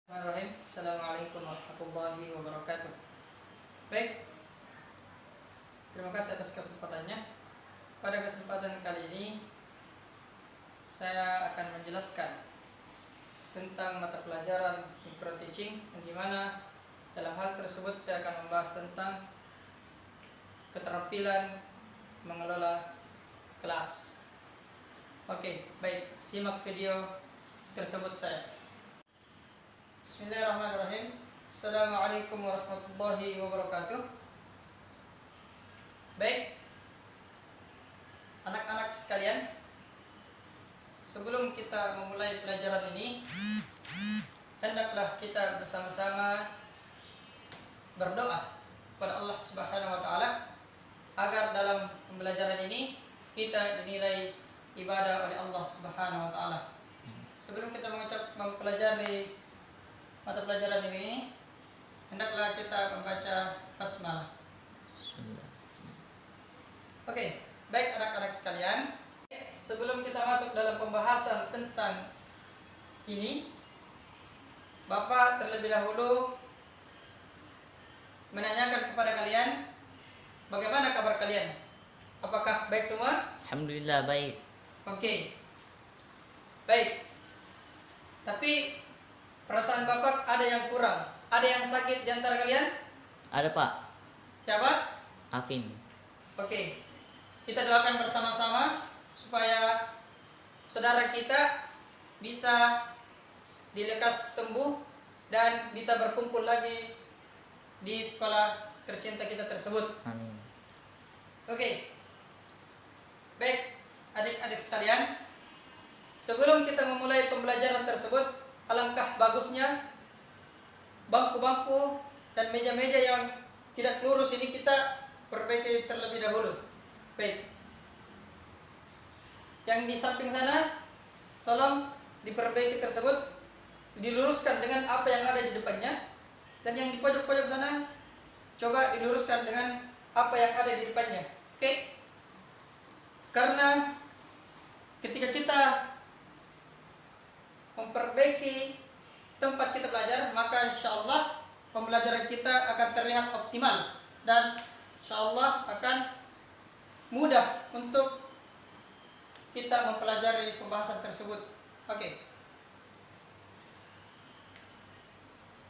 Bismillahirrahmanirrahim. Assalamualaikum warahmatullahi wabarakatuh. Baik, terima kasih atas kesempatannya. Pada kesempatan kali ini saya akan menjelaskan tentang mata pelajaran micro teaching, yang dimana dalam hal tersebut saya akan membahas tentang keterampilan mengelola kelas. Oke, baik, simak video tersebut saya. Bismillahirrahmanirrahim. Assalamualaikum warahmatullahi wabarakatuh. Baik, anak-anak sekalian, sebelum kita memulai pelajaran ini, hendaklah kita bersama-sama berdoa kepada Allah Subhanahu wa taala agar dalam pembelajaran ini kita dinilai ibadah oleh Allah Subhanahu wa taala. Sebelum kita mempelajari mata pelajaran ini, hendaklah kita membaca basmalah. Oke, baik anak-anak sekalian, sebelum kita masuk dalam pembahasan tentang ini, Bapak terlebih dahulu menanyakan kepada kalian, bagaimana kabar kalian? Apakah baik semua? Alhamdulillah baik. Oke, baik. Tapi perasaan Bapak ada yang kurang, ada yang sakit di antara kalian? Ada Pak. Siapa? Afin. Oke, kita doakan bersama-sama supaya saudara kita bisa dilekas sembuh dan bisa berkumpul lagi di sekolah tercinta kita tersebut. Amin. Oke, baik adik-adik sekalian, sebelum kita memulai pembelajaran tersebut, alangkah bagusnya bangku-bangku dan meja-meja yang tidak lurus ini kita perbaiki terlebih dahulu. Baik, yang di samping sana tolong diperbaiki tersebut, diluruskan dengan apa yang ada di depannya, dan yang di pojok-pojok sana coba diluruskan dengan apa yang ada di depannya. Oke, karena ketika kita memperbaiki tempat kita belajar, maka insya Allah pembelajaran kita akan terlihat optimal dan insya Allah akan mudah untuk kita mempelajari pembahasan tersebut. Oke.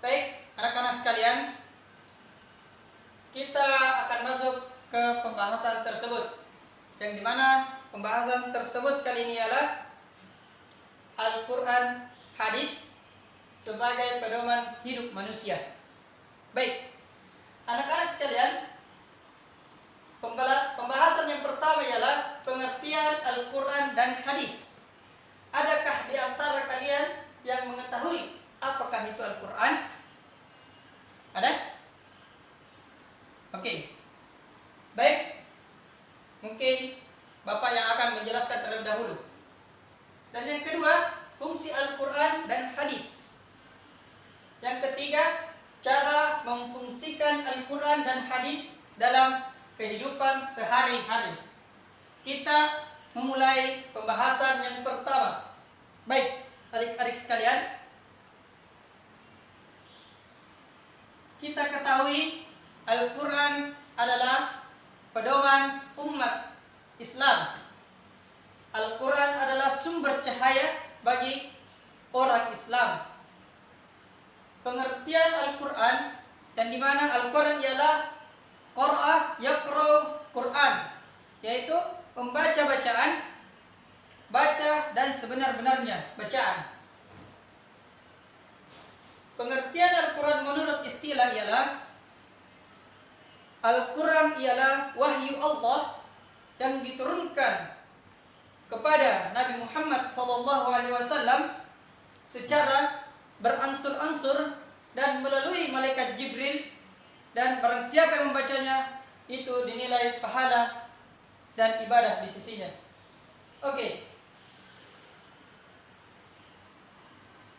Baik, anak-anak sekalian, kita akan masuk ke pembahasan tersebut, yang dimana pembahasan tersebut kali ini adalah Al-Quran, hadis sebagai pedoman hidup manusia. Baik, anak-anak sekalian, pembahasan yang pertama ialah pengertian Al-Quran dan hadis. Adakah di antara kalian yang mengetahui apakah itu Al-Quran? Ada? Oke. Baik, mungkin Bapak yang akan menjelaskan terlebih dahulu. Dan yang kedua, fungsi Al-Quran dan hadis. Yang ketiga, cara memfungsikan Al-Quran dan hadis dalam kehidupan sehari-hari. Kita memulai pembahasan yang pertama. Baik, adik-adik sekalian, kita ketahui Al-Quran adalah pedoman umat Islam. Al-Quran adalah sumber cahaya bagi orang Islam. Pengertian Al-Quran, dan di mana Al-Quran ialah Qur'an yaqra Quran, yaitu membaca bacaan, baca dan sebenar-benarnya bacaan. Pengertian Al-Quran menurut istilah ialah Al-Quran ialah wahyu Allah yang diturunkan kepada Nabi Muhammad SAW secara beransur-ansur dan melalui malaikat Jibril, dan barang siapa yang membacanya itu dinilai pahala dan ibadah di sisinya. Oke.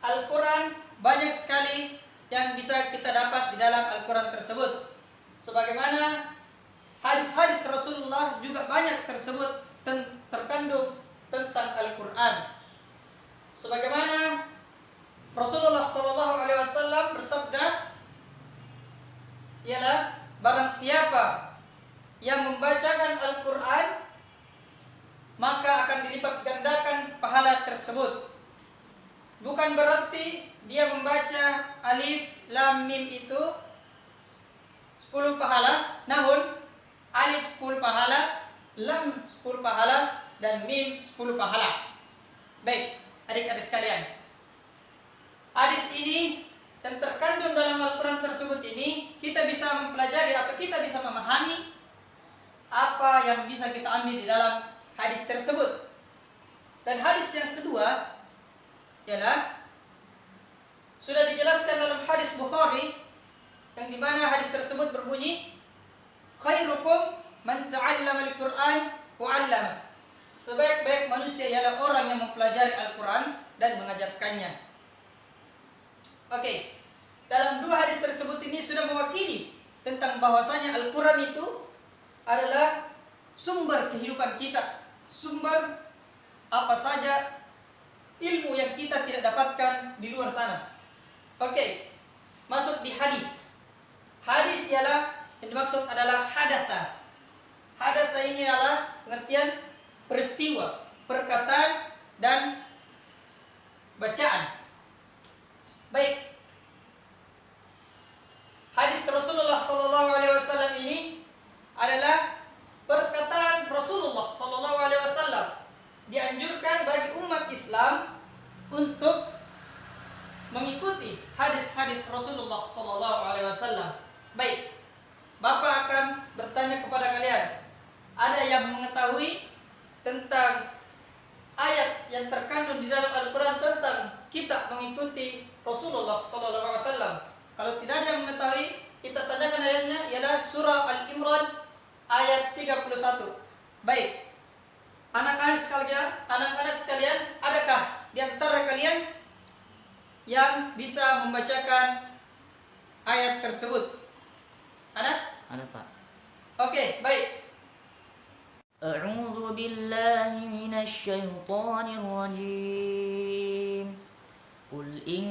Al-Quran banyak sekali yang bisa kita dapat di dalam Al-Quran tersebut. Sebagaimana hadis-hadis Rasulullah juga banyak tersebut terkandung tentang Al-Quran. Sebagaimana Rasulullah SAW bersabda ialah barang siapa yang membacakan Al-Quran maka akan dilipat gandakan pahala tersebut. Bukan berarti dia membaca alif lam mim itu 10 pahala, namun alif 10 pahala, lam 10 pahala, dan mim 10 pahala. Baik, adik-adik sekalian, hadis ini yang terkandung dalam Al-Quran tersebut ini kita bisa mempelajari atau kita bisa memahami apa yang bisa kita ambil di dalam hadis tersebut. Dan hadis yang kedua ialah sudah dijelaskan dalam hadis Bukhari, yang dimana hadis tersebut berbunyi, khairukum man ta'allama al-Quran wa 'allama. Sebaik-baik manusia ialah orang yang mempelajari Al-Quran dan mengajarkannya. Oke, dalam dua hadis tersebut ini sudah mewakili tentang bahwasanya Al-Quran itu adalah sumber kehidupan kita, sumber apa saja ilmu yang kita tidak dapatkan di luar sana. Oke, masuk di hadis. Hadis ialah yang dimaksud adalah hadatha. Hadatha ini adalah pengertian peristiwa, perkataan, dan bacaan. Baik, hadis Rasulullah SAW ini adalah perkataan Rasulullah SAW. Dianjurkan bagi umat Islam untuk mengikuti hadis-hadis Rasulullah SAW. Baik, Bapak akan bertanya kepada kalian, ada yang mengetahui tentang ayat yang terkandung di dalam Al-Quran tentang kita mengikuti Rasulullah SAW? Kalau tidak ada yang mengetahui, kita tanyakan ayatnya, ialah surah Al-Imran ayat 31. Baik, anak-anak sekalian, adakah di antara kalian yang bisa membacakan ayat tersebut? Ada? Ada, Pak. Oke, baik. A'udzu billahi minasy syaithanir rajim. Qul in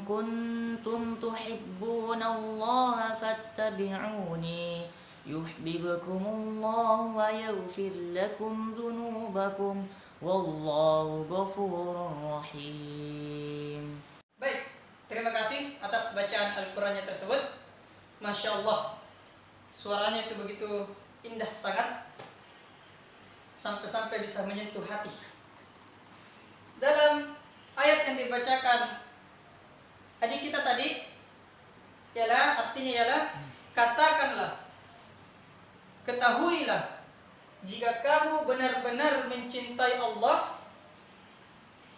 kuntum tuhibbunallaha fattabi'uni yuhibbukumullahu wa yaghfir lakum dzunubakum wallahu ghafurur rahim. Baik, terima kasih atas bacaan Al-Qurannya tersebut. Masya Allah, suaranya itu begitu indah sangat, sampai-sampai bisa menyentuh hati. Dalam ayat yang dibacakan adik kita tadi, artinya ialah katakanlah, ketahuilah, jika kamu benar-benar mencintai Allah,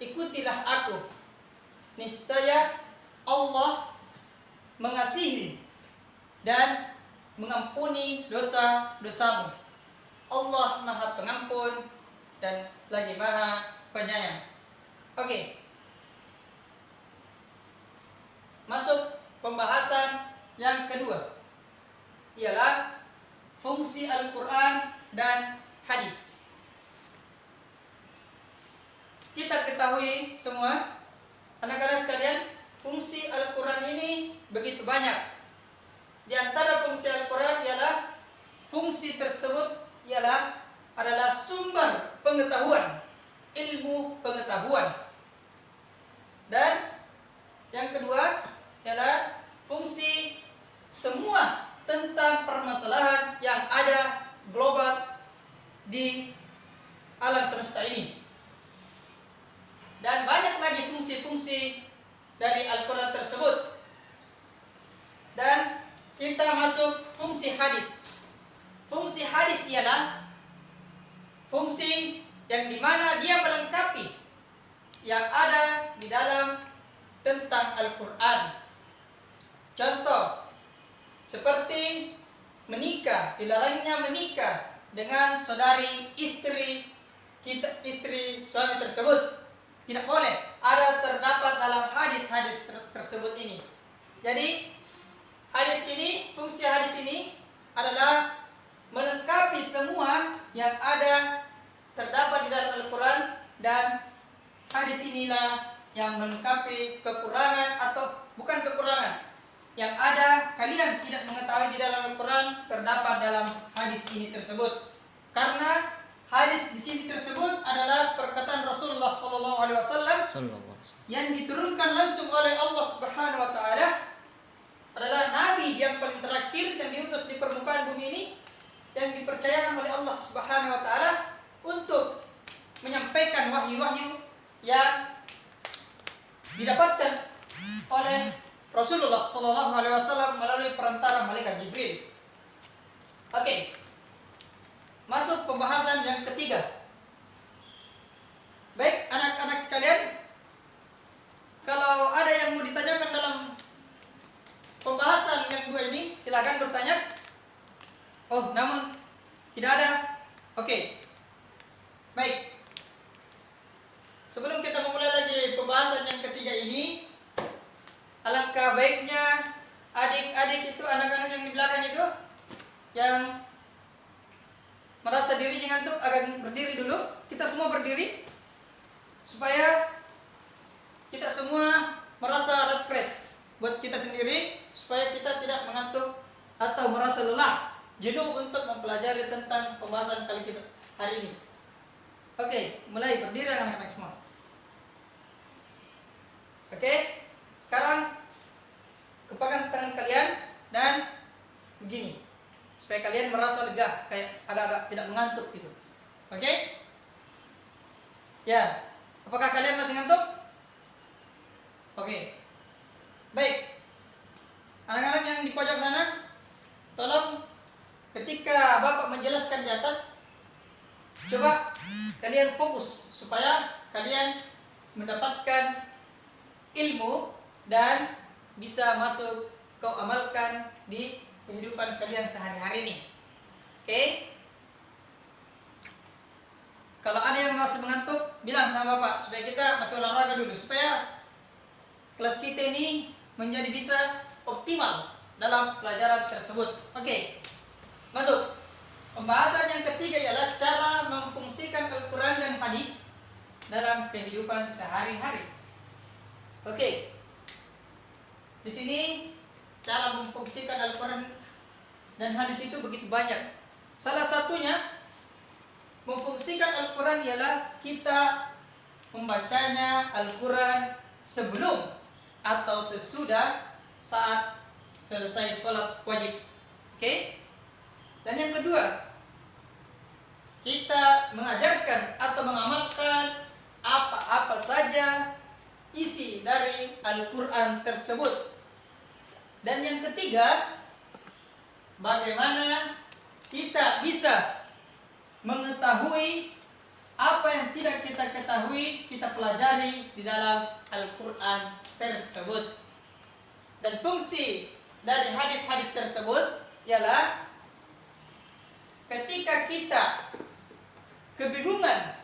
ikutilah aku. Niscaya Allah mengasihi dan mengampuni dosa-dosamu. Allah Maha Pengampun dan lagi Maha Penyayang. Oke. Masuk pembahasan yang kedua, ialah fungsi Al-Quran dan hadis. Kita ketahui semua, anak-anak sekalian, fungsi Al-Quran ini begitu banyak. Di antara fungsi Al-Quran ialah fungsi tersebut adalah sumber pengetahuan, ilmu pengetahuan. Dan yang kedua ialah fungsi semua tentang permasalahan yang ada global di alam semesta ini. Dan banyak lagi fungsi-fungsi dari Al-Quran tersebut. Dan kita masuk fungsi hadis. Fungsi hadis ialah fungsi yang dimana dia melengkapi yang ada di dalam tentang Al-Quran. Contoh, seperti menikah, dilarangnya menikah dengan saudari istri suami tersebut. Tidak boleh. Ada terdapat dalam hadis-hadis tersebut ini. Jadi fungsi hadis ini adalah melengkapi semua yang ada terdapat di dalam Al-Quran, dan hadis inilah yang melengkapi kekurangan, atau bukan kekurangan, yang ada kalian tidak mengetahui di dalam Al-Quran terdapat dalam hadis ini tersebut. Karena hadis di sini tersebut adalah perkataan Rasulullah SAW yang diturunkan langsung oleh Allah Subhanahu Wa Taala, adalah nabi yang paling terakhir yang diutus di permukaan bumi ini, yang dipercayakan oleh Allah Subhanahu Wa Taala untuk menyampaikan wahyu-wahyu yang didapatkan oleh Rasulullah SAW melalui perantara malaikat Jibril. Oke, masuk pembahasan yang ketiga. Baik anak-anak sekalian, kalau ada yang mau ditanyakan dalam pembahasan yang dua ini, silakan bertanya. Oh, namun tidak ada. Oke, baik. Sebelum kita memulai lagi pembahasan yang ketiga ini, alangkah baiknya adik-adik itu, anak-anak yang di belakang itu, yang merasa dirinya ngantuk, akan berdiri dulu. Kita semua berdiri supaya kita semua merasa refresh buat kita sendiri, supaya kita tidak mengantuk atau merasa lelah, jenuh untuk mempelajari tentang pembahasan kali kita hari ini. Oke, mulai berdiri anak-anak semua. Oke, sekarang kepangkan tangan kalian dan begini, supaya kalian merasa lega, kayak agak-agak tidak mengantuk gitu. Oke? Ya, apakah kalian masih ngantuk? Oke. Baik. Anak-anak yang di pojok sana, tolong ketika Bapak menjelaskan di atas, coba kalian fokus supaya kalian mendapatkan ilmu dan bisa masuk kau amalkan di kehidupan kalian sehari-hari ini. Oke? Kalau ada yang masih mengantuk, bilang sama Bapak supaya kita masuk olahraga dulu, supaya kelas kita ini menjadi bisa optimal dalam pelajaran tersebut. Oke, masuk. Pembahasan yang ketiga ialah cara memfungsikan Al-Quran dan hadis dalam kehidupan sehari-hari. Oke. Di sini cara memfungsikan Al-Quran dan hadis itu begitu banyak. Salah satunya memfungsikan Al-Quran ialah kita membacanya Al-Quran sebelum atau sesudah saat selesai sholat wajib. Oke? Dan yang kedua, kita mengajarkan atau mengamalkan apa-apa saja isi dari Al-Quran tersebut. Dan yang ketiga, bagaimana kita bisa mengetahui apa yang tidak kita ketahui, kita pelajari di dalam Al-Quran tersebut. Dan fungsi dari hadis-hadis tersebut ialah ketika kita kebingungan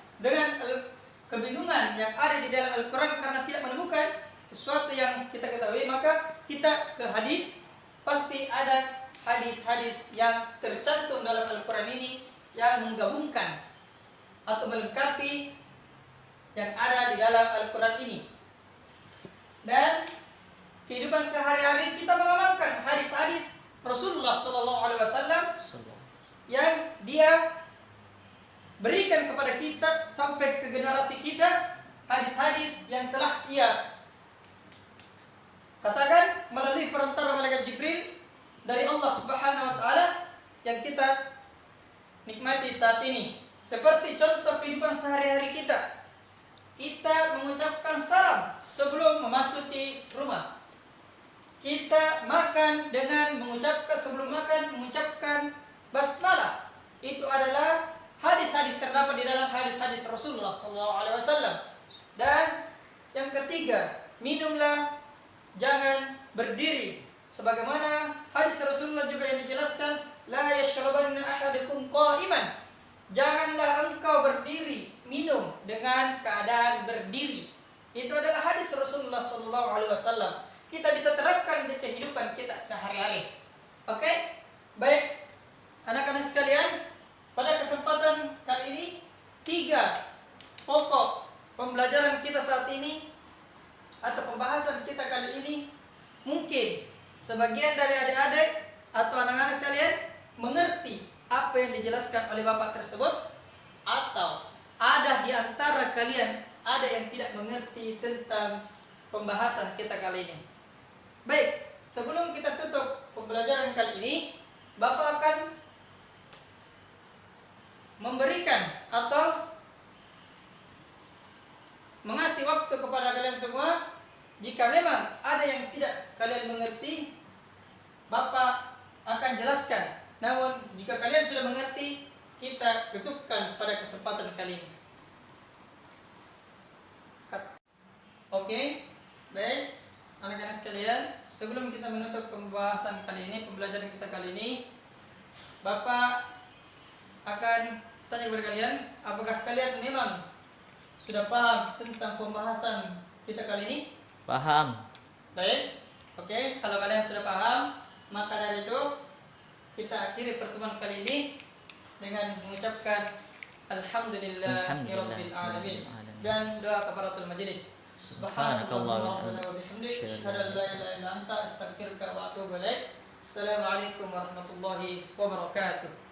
yang ada di dalam Al-Quran karena tidak menemukan sesuatu yang kita ketahui, maka kita ke hadis. Pasti ada hadis-hadis yang tercantum dalam Al-Quran ini yang menggabungkan atau melengkapi yang ada di dalam Al-Quran ini. Dan kehidupan sehari-hari kita mengamalkan hadis-hadis Rasulullah SAW yang dia berikan kepada kita sampai ke generasi kita, hadis-hadis yang telah ia katakan melalui perantara malaikat Jibril dari Allah Subhanahu Wa Taala yang kita nikmati saat ini. Seperti contoh kehidupan sehari-hari kita, kita mengucapkan salam sebelum memasuki rumah. Kita makan dengan sebelum makan mengucapkan basmalah. Itu adalah hadis-hadis terdapat di dalam hadis-hadis Rasulullah SAW. Dan yang ketiga, minumlah, jangan berdiri. Sebagaimana hadis Rasulullah juga yang dijelaskan, la yashrabanna ahadukum qa'iman. Janganlah engkau berdiri minum dengan keadaan berdiri. Itu adalah hadis Rasulullah SAW. Kita bisa terapkan di kehidupan kita sehari-hari. Oke? Baik, anak-anak sekalian, pada kesempatan kali ini 3 pokok pembelajaran kita saat ini atau pembahasan kita kali ini mungkin sebagian dari adik-adik atau anak-anak sekalian mengerti apa yang dijelaskan oleh bapak tersebut, atau ada di antara kalian ada yang tidak mengerti tentang pembahasan kita kali ini. Baik, sebelum kita tutup pembelajaran kali ini, bapak akan memberikan atau mengasih waktu kepada kalian semua. Jika memang ada yang tidak kalian mengerti, bapak akan jelaskan. Namun jika kalian sudah mengerti, kita tutupkan pada kesempatan kali ini. Oke, baik anak-anak sekalian, sebelum kita menutup pembahasan kali ini, pembelajaran kita kali ini, bapak akan tanya kepada kalian, apakah kalian memang sudah paham tentang pembahasan kita kali ini? Paham. Baik, oke. Kalau kalian sudah paham, maka dari itu kita akhiri pertemuan kali ini dengan mengucapkan Alhamdulillahirabbil alamin dan doa kafaratul majelis. Subhanakallahumma wa bihamdika asyhadu an la ilaha illa anta astaghfiruka wa atubu ilaik. Assalamualaikum warahmatullahi wabarakatuh.